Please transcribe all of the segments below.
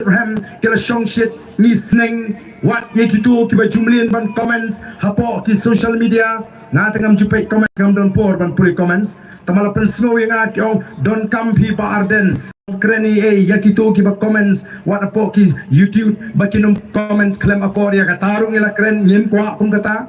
Abraham kila shongshit ni sneng wat ye kitu kiba jumlin ban comments hapo ki social media nga tengam jupe comments ngam don por ban puri comments tamala pen snow nga kyong don kam pi ba arden kreni ya kitu kiba comments wat apo ki YouTube bakinum comments claim apo ya katarung ila kren nyim kwa kum kata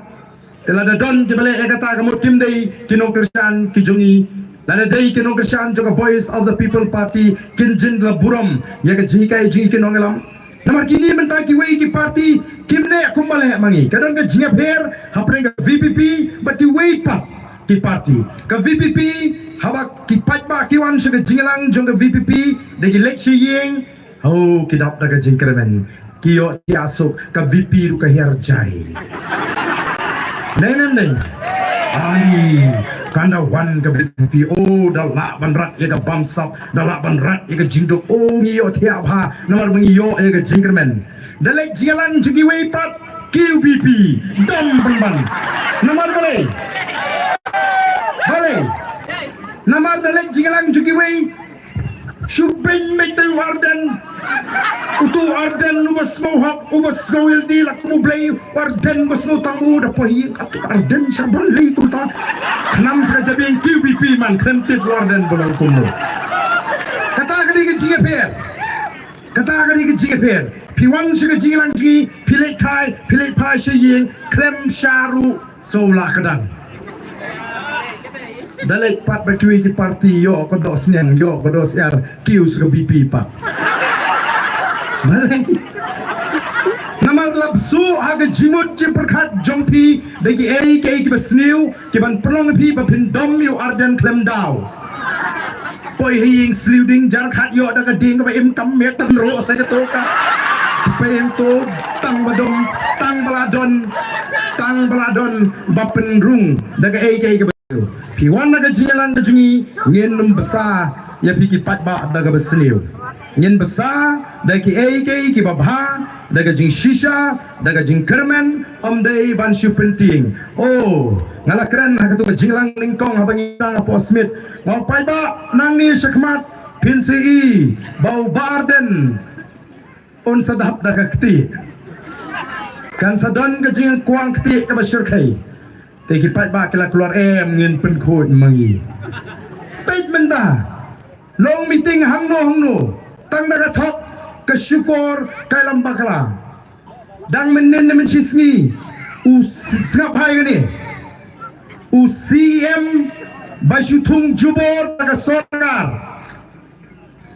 ila da don kibale ya kata kamu tim dei kinong Christian kijungi Lada day kinong Christian juga Voice of the People Party kinjin la buram ya ka jika jing kinong elam namar kini mentaki wei ki party kimne kumbale mangi kadang ka jinga pher hapre ka VPP bati wei pat ki party ka VPP haba ki pajba ki wan suga jingalang jong ka VPP de ki leksi yeng oh kidap daga jingkremen kiyo ti asuk ka VP ru ka herjai nenen ai kanda wan ka VP oh dalak banrat ya ka bamsap dalak banrat ya ka jingdok oh ngiyo tiap ha nomor mengiyo ya ka jingkermen dalek jingalang jugi wei pat QBP dam ban nomor bale nomor dalek jingalang jugi wei Shubin metu Arden utu Arden ubas mohak ubas gawil di lak mo blay Arden bas mo tangu da pahi atu Arden sa bali ko ta kanam sa jabing QBP man krentit Arden bolang kumo kata kali ke jinga per piwan sa jingalang ji pilek pai sa yeng klem sharu so lakadang dalek pat bakui ki parti yo kodo sneng yo kodo siar kius ke BP pak malai namar lapsu aga jimut ci perkhat jompi bagi ke ki basniu ki ban pelong pi ba pindom yo Arden klem daw poi hing sluding jar khat yo daga ding ba im kam me tan ro sa to ka pento tang baladon ba penrung daga ke Piwan naga jingalan da jungi ngin membesar ya piki patba daga besliu ngin besar daki ki babha daga jing shisha daga jing kermen omdei ban shu penting oh ngala keren ha katu jinglang lingkong ha bangitang apo smith ngau patba nang ni shakmat pinsi bau barden on sadap daga kti kan sadon ga jing kuang kti ka basyurkai Teki patba kila keluar ngin penkut mangi. Peit menda. Long meeting hangno. Tang daga thok ke syukur kai lambakala. Dang menen men sisni. Sngap hai gani. CM Bashutung jubor daga sorkar.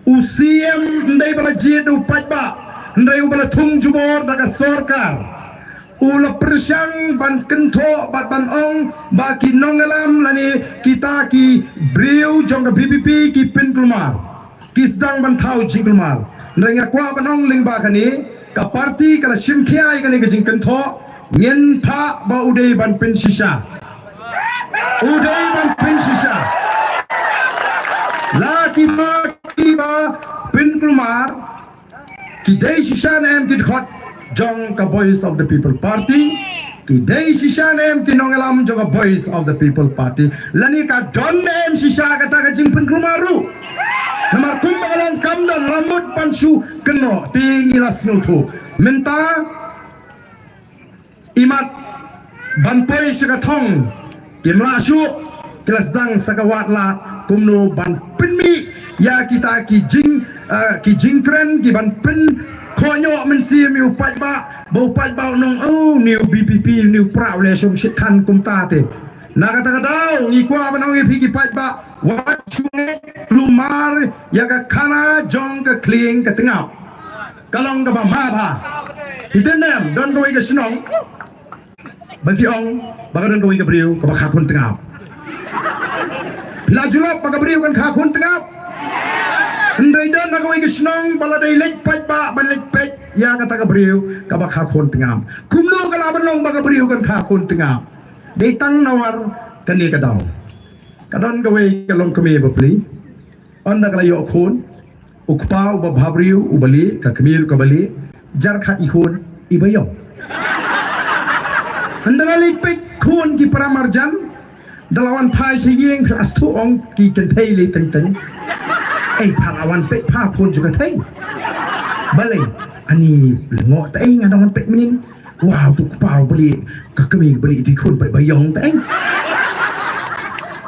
CM ndai bala jid patba. Ndai bala tung jubor daga sorkar. Ula persyang ban kento bat ban ong baki nongelam lani kita ki briu jong ka BPP ki pin kelmar ki sedang ban tau jing kelmar nrenga kwa ban ong ling ba kani ka parti kala simkhiai kani ka jing kento ngen pha ba udai ban pin sisa la ki ba pin kelmar ki dei sisa nem ki khot jong ka Voice of the People Party ki dei sisa nem ki nongelam jong ka Voice of the People Party lani ka don nem sisa kata ka jing pen kumaru namar kum bagalang kam don rambut pansu keno tingilas nutu menta imat banpoi saka thong kimla su kelas dang sakawat la kumno ban penmi ya kita ki jing kren ki ban pen konyo mensi miu patba bau patba nong oh new BPP new prau le song sitan kumta te na kata dau ni kwa banong pigi patba wat chunge lumar ya ka kana jong ka kling ka tengah kalong ka ba ma ba itenem don roi ka sinong bagi ong baga don roi ka briu ka ba khakun tengah bila julap baga briu kan khakun tengah Andai dan nagawai kesenang baladai lek patba balik pet ya kata ka briu ka ba khakon tengam kumno kala banong ba ka briu kan khakon tengam detang nawar kani ka daw kadon gawai kalong kami bapli onda kala yo khon ukpa ba bhabriu ubali ka kemir ka bali jar khat ihon ibayong anda lek pet khon ki paramarjan dalawan phai siyeng kelas tu ong ki kentei le teng pahlawan pek pa pun juga thay balik ani lengok tak ngadong pek menin wow tu pau beli kami beli di kun bayong tak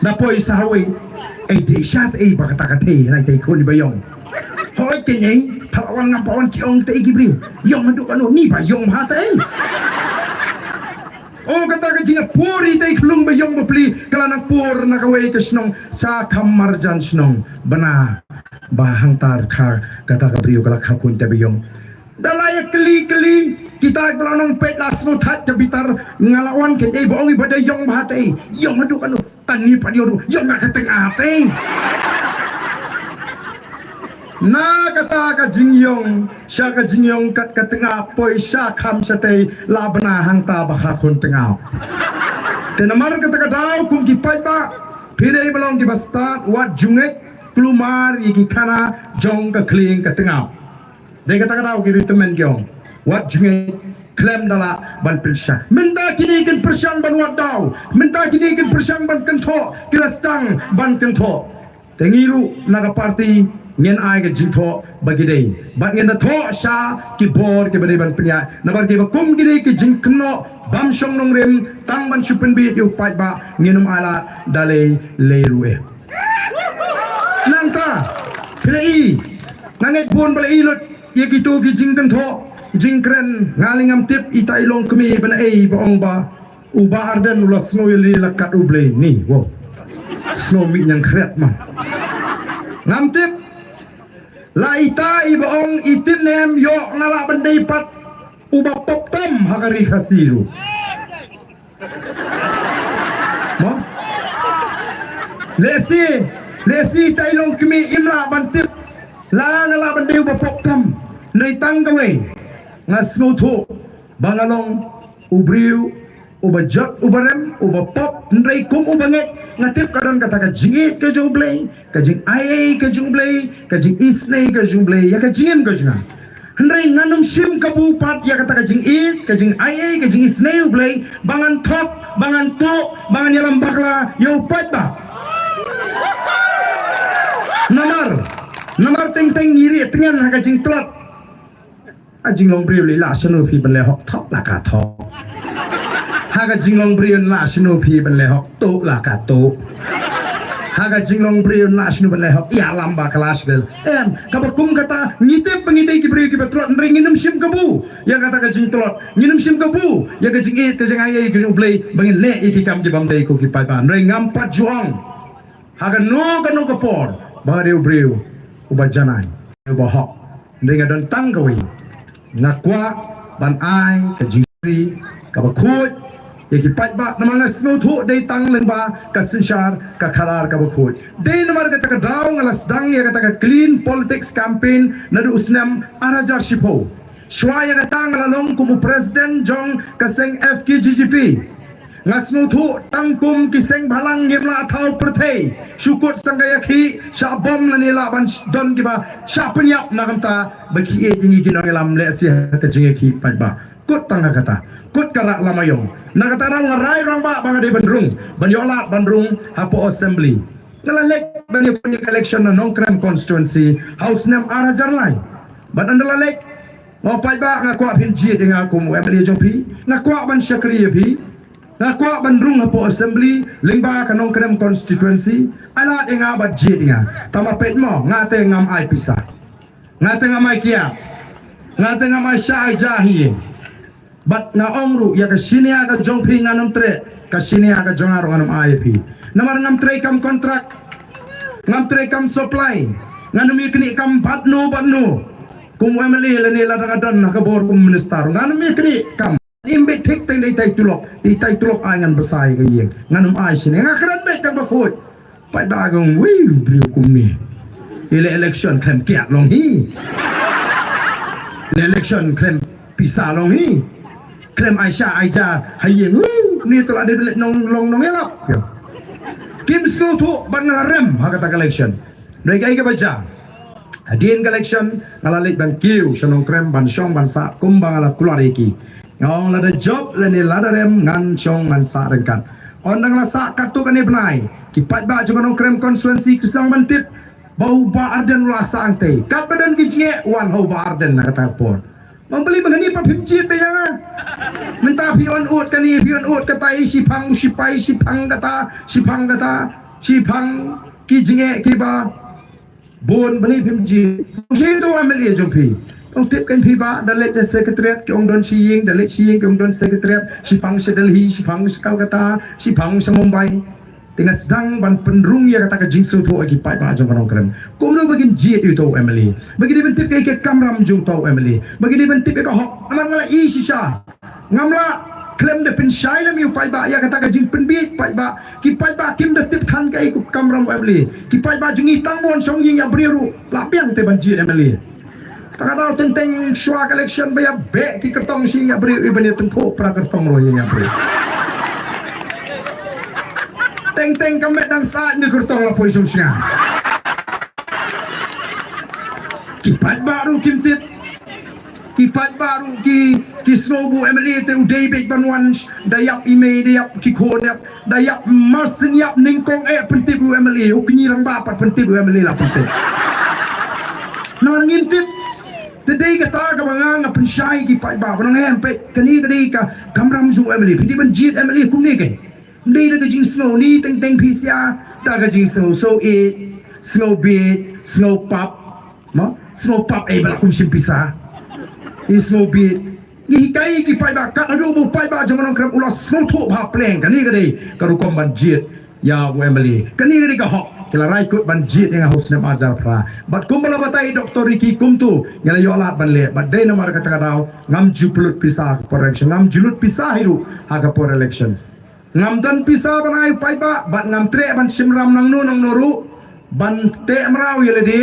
napoi sahawi de syas bakata-kata nai tai kun bayong hoi ke nyai pawan ngapawan kiong tai gibri yong manduk anu ni bayong ha tai oh kata ka jinga puri tay klung bayong bapli kalanang pur nakaway ka snong sa kamar jan snong bana bahang tar ka kata ka brio kalak hakun ta bayong dalaya keli kita belanong pet las no that ka bitar ngalawan ke ay boong ibada yong bahatay yong maduk anu tani padio yong nakateng ateng na kata ka jingyong siya ka jingyong kat katengah poi siya kam sa tay labana hang ta baka kun tengah tenamar kata ka daw kung gipay ba pilay balong gibasta wat jungek klumar iki kana jong ka kling ka tengah day kata ka daw giritumen gyong wat jungek klem dala ban pilsya minta kini kin persyang ban wat daw minta kini kin persyang ban kentho kilastang ban kentho tengiru naga party ngen ai ke jingtho bagi dei bat ngen tho sha ki bor ke bade ban pnya nabar ke kum gide ke jingkno bam shong nong rem tang ban chupen bi yu pai ba ngenum ala dale leruwe nangka plei nanget bon plei lot ye gitu ki jingkan tho jingkren ngalingam tip itai long kemi ban ei baong ba uba arden ulas ngoyli lakat uble ni wo snow mi yang kret ma ngam tip laita ibaong itin nem yo ngala bandai pat uba poptam hakari khasiru mo lesi tailong kimi imla bantip la ngala bandai uba poptam nei tanggawe ngasno tho bangalong ubriu uba jot ubarem uba pop ndai kum ubanget ngatip kadon kata ka jingit ke jumblay ka jing ai ke jumblay ka jing isnei ke jumblay ya ka jingem ke jina ndai nganum sim ka bupat ya kata ka jing it ka jing ai ka jing isnei ublay bangan top bangan to bangan yalam bakla yo pat ba namar teng ngiri tengan ka jing tlat ajing long briu le la sanu phi ban le hok top la ka top haga jinglong brion la sinu pi ban le hok to la ka to haga jinglong brion la sinu ban le hok ya lamba kelas bel em kabakum kata ngitip pengidai ki brio ki betlot nginum sim kabu yang kata ka jing telot nginum sim kabu ya ka jing it ka jing ayai ka ublei bangin le iki kam ki bamdai ko ki pai ban reng ngam pat juang haga no ka no ka por bare brio uba janai uba hok reng adon tanggawi ngakwa ban ai ka jingri ka bakut yaki pat ba namanga snow tho dei tang lengba ka sinshar ka khalar ka bkhoi dei namar ka taka daw ngala sedang ya ka taka clean politics campaign nadu usnam arajar shipo shwaya ka tang lalong kumu president jong kaseng FKGGP ngasno tho tangkum kiseng balang ngemla thau perthei syukut sanggaya khi syabom lanila ban don kiba syapnyap nagamta baki e jingi kinong lam le sia ka jingi khi pat ba kut tangga kata kut karak lamayong nakata rang ngarai rang ba bang de bandrung banyola bandrung hapo assembly nalalek banyo election na nongkram constituency house nam arajar lai ban andalalek mo pai ba ngakwa phinji dengan aku mu MLA jongpi ngakwa ban syakri pi ngakwa bandrung hapo assembly lingba ka nongkram constituency ala denga badji denga tama pet mo ngate ngam ai pisah ngate ngam ai kia ngate ngam ai syai jahi bat na ongru ya ka sini aga jongpi nganam tre ka sini aga jongaro nganam IP namar ngam tre kam kontrak ngam tre kam supply nganam ikni kam batno kum MLA lani la dagadon ka bor kum minister nganam ikni kam imbe thik teng dei tai tulok angan besai ka yeng nganam ai sini ngakran be tang bakoi pai dagong wi brio kum ni election klem kiat long hi election klem pisa long hi klem Aisyah hayeng ni telah ada nong long elap kim su tu ban rem ha kata election dai kai ka baca hadin election ngalalik ban kiu sanong krem ban song ban sa kumbang ala keluar iki ngong la da job la ni la da rem ngan song ban sa rengkan ondang la sa kartu kan ni benai ki pat ba juga nong krem konstituensi Krisang Bantip bau ba arden la sangte kat badan gijie wan ho ba arden na kata por membeli mengani pa pimjit be yang minta pion ut kani pion ut kata si pang si pai si pang kata si pang ki jinge ki ba bon beli pimjit si tu amel ye jompi ông tiếp kênh phi ba đã lệ cho secretariat cái ông don Xi đã lệ Xi cái ông don secretariat si pang si Delhi si pang si Calcutta si pang si Mumbai dengan sedang ban penrung ya kata ke jingsu tu lagi pai ba jong kanong keren kumno bagin jiet itu Emily bagi dia bentik ke kamram jong tau Emily bagi dia bentik ke hok amar ngala i sisa ngamla klaim de pen shai lam yu pai ba ya kata ke jing penbit pai ba ki pai ba kim de tip than ke ku kamram Emily ki pai ba jungi tangbon song yin ya briru lapiang te ban jiet Emily takadau tenteng shwa collection ba ya be ki kertong si ya briru ibani tengko pra kertong ro ya briru teng kamet dan saat ni kertong la polisum sia kipat baru kimtit kipat baru ki snowbu Emily te udai bek banwan dayap ime dayap kikon dayap masin yap ningkong pentip bu Emily ukni rang ba pat pentip bu Emily la pentip nang ngintip tedai kata ka banga pensyai kipat ba nang empe kani ka kamram zu Emily pidi banjit Emily kumni ke đây là cái chính snow ni teng teng pisia ta cái chính snow so snow beat snow pop ma snow pop bala kum sim pisa snow beat ni kai ki pai ba ka adu bu pai ba jangan kram ulas snow tho ba pleng kan ni ka dei ka ru kom banjit ya Emily kan ni ka hok kila rai kut banjit yang host na ajar pra bat kum bala batai doktor Ricky kum tu ngala yo alat ban le bat dei namar ka takadau ngam jupulut pisa correction ngam julut pisa hiru haga por election ngam dan pisa banai pai ba bat ngam tre ban simram nang nu nang noru ban te amrau yelede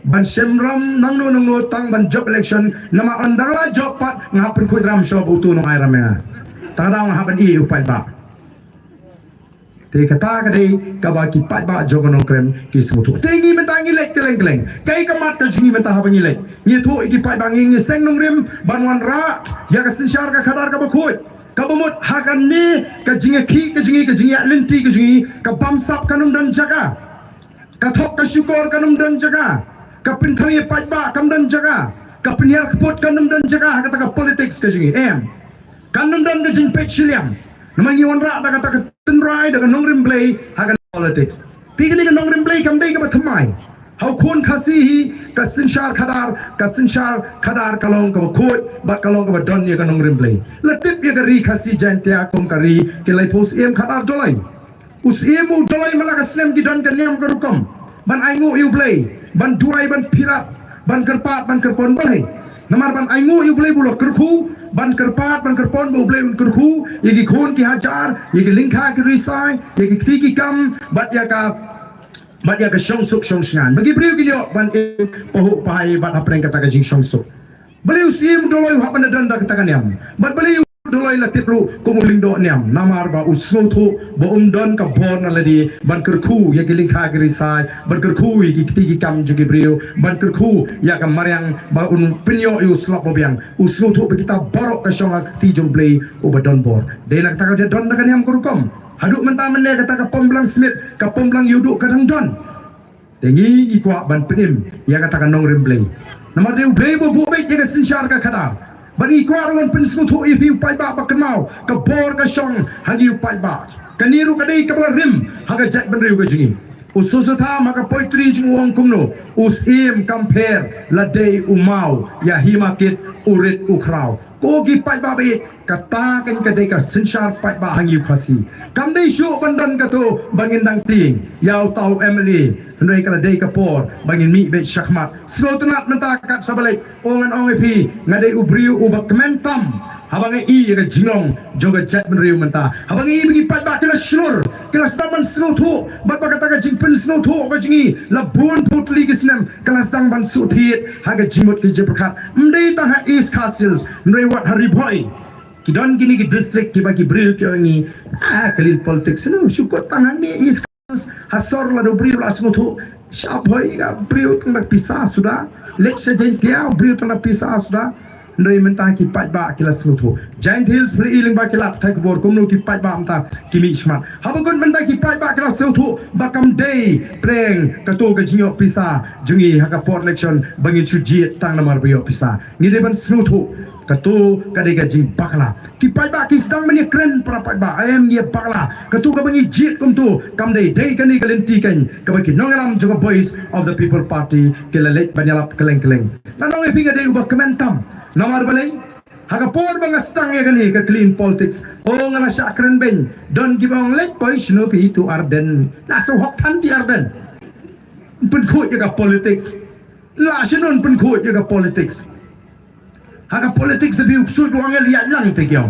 ban simram nang nu nang no tang ban job election nama andala job pat ngapen ku ram show butu no ai ramya tadang haban i pai ba te kata ka dei ka ba ki pai ba jogon krem ki smutu te ngi mentangi lek keleng kai kamat ka jingi mentah haban lek ni thu ki pai ba ngi seng nong rem banwan ra ya ka sinshar ka khadar ka bakoi kabumut hakan ni ka jinga ki ka jingi linti ka jingi ka bamsap kanum dan jaga ka thok ka syukur kanum dan jaga ka pinthami pajba kanum dan jaga ka pinyar keput kanum dan jaga kata ka politics ka jingi kanum dan ka jing pechiliam namangi wanra da kata ka tenrai da ka nongrim blay hakan politics pigni ka nongrim blay kam dei ka bathamai hau khun khasi ka sinshar khadar kalong ka khoi bat kalong ka don ye ka nong rimplay latip ye ka ri khasi jantia kom ka ri ke lai pos em khadar dolai us emu dolai mala ka slam ki don ka niam ka rukom ban aingu yu play ban duai ban pirat ban kerpat ban kerpon balai namar ban aingu yu play bulok kerku ban kerpat ban kerpon bu play un kerku ye ki khun ki hajar ye ki lingkha ki risai ye ki tiki kam bat ya ka Badia ke song suk song shan bagi beliau gini ban pahu pai bat apa yang kata jing song suk beliau sim doloi hak benda danda katakan niam bat beliau doloi latip lu kumuling do niam namar ba usno thu ba don ka bon aladi ban kerku ya giling kha grisai ban kerku ki tigi kam jugi beliau ban kerku ya ka maryang ba pinyo yu slap bobiang usno thu kita barok ka song ti jom play ubadon bor de nak kata dia don ka niam kurukom haduk mentah mene kata ka Pombelang Smith ka Pombelang yuduk kadang don tengi ikwa ban penim ya kata ka nong remblay namar de ublay bo bo baik jaga sinshar ka khadar ban ikwa ron pen smutu ifi upai ba ba kenau ka bor ka shong hagi upai ba kaniru ka dei ka bala rim haga jat ban riu ka jingi ususutha maka poetry jung kumno usim compare la dei umau ya himakit urit ukrau kogi pai ba be kata kan ka dei ka sinshar pai ba hangi khasi kam dei shu bandan ka to bangin dang ting yau tau Emily ndai ka dei ka por bangin mi be shakmat slotunat menta kat sabalai ongan ong epi ngadei ubriu ubak kementam habang i ka jingong joga chat menriu menta habang i bagi pai ba kala shlur kala staman snow thu bat ba kata ka jingpen snow thu ka jingi labun putli kisnem kala stang ban su thiet haga jimut ki jeprakat mdei ta ha east castles ndai wat hari boy kidon gini ki district ki bagi bril ki ngi kalil politics no syukur tangan ni east castles hasor la do bril asno thu syap boy ga bril tang pisah sudah lek sejen dia bril tang pisah sudah nrei mentah ki pai ba kila snutu giant hills pre iling ba kila thai kbor kumnu ki pai ba amta kimi smart habagun mentah ki pai ba kila snutu bakam day preng katu ka jingo pisa jungi haka port election bangin chuji tang namar bio pisa ngide ban snutu katu kadega jing bakla ki pai ba ki sedang meni kren pra pai ba ayam ye bakla katu ka bangi jit kumtu kam day day kani kalenti kan ka baki nongalam juga voice of the people party kelalet banyalap keleng-keleng nanong e pinga day ubah kementam namar balai haka por banga sedang ya kani ka clean politics o ngana sya kren ben don gibang let boy shino pi tu arden la so hok tan di arden pen khut ya ka politics la shinon pen khut ya ka politics haka politik sebi uksud wangel ya lang te kyau